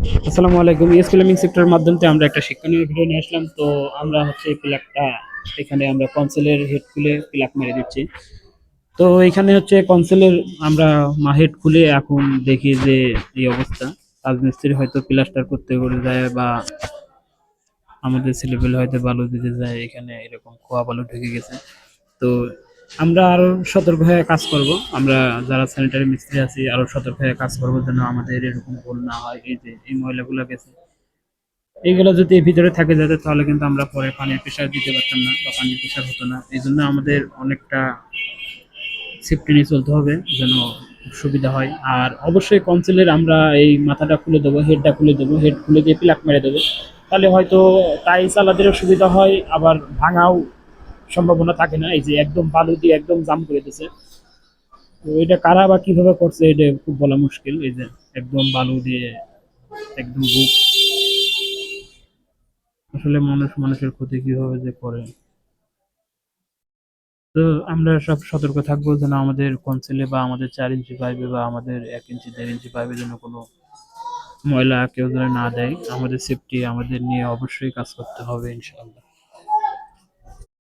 আসসালামু আলাইকুম। ESP learning সেক্টরের মাধ্যমে আমরা একটা শিক্ষণীয় ভিডিও নিয়ে আসলাম। তো আমরা হচ্ছে এই প্লাগটা এখানে আমরা কনসোলের হেড খুলে প্লাগ মেরে দিচ্ছি। তো এখানে হচ্ছে কনসোলের আমরা হেড খুলে এখন দেখি যে এই অবস্থা। রাজমিস্ত্রি হয়তো প্লাস্টার করতে করে যায় বা আমাদের ছেলেপেলে হয়তো বালু দিতে যায়, এখানে এরকম খোয়া বালু ঢুকে গেছে। তো আমরা আরো সতর্ক হয়ে কাজ করব। আমরা যারা স্যানিটারি মিস্ত্রি আছি আরো সতর্ক হয়ে কাজ করবো যেন আমাদের এরকম ভুল না হয়। এই যে এই ময়লাগুলো গেছে, এইগুলো যদি এর ভিতরে থাকে যেত তাহলে কিন্তু আমরা পরে পানির প্রেশার দিতে পারতাম না বা পানির প্রেশার হতো না। এই জন্য আমাদের অনেকটা সেফটি নিয়ে চলতে হবে যেন সুবিধা হয়। আর অবশ্যই কনসিলের আমরা এই মাথাটা খুলে দেবো, হেডটা খুলে দেবো, হেড খুলে দিয়ে প্লাক মেরে দেবো। তাহলে হয়তো টাইলস আলাদেরও সুবিধা হয়, আবার ভাঙাও সম্ভাবনা থাকে না। এই যে একদম বালু দিয়ে একদম জাম করে দিয়েছে, তো এটা কারা বা কিভাবে করছে এটা খুব বলা মুশকিল। এই যে একদম বালু দিয়ে একদম বুক, আসলে মানুষ মানুষের ক্ষতি কিভাবে যে করে। তো আমরা সব সতর্ক থাকবো যেন আমাদের কনসিলে বা আমাদের 4 ইঞ্চি পাইপে বা আমাদের 1 ইঞ্চি 1.5 ইঞ্চি পাইপে যেন কোনো ময়লা কেউ যেন না দেয়। আমাদের সেফটি আমাদের নিয়ে অবশ্যই কাজ করতে হবে ইনশাআল্লাহ।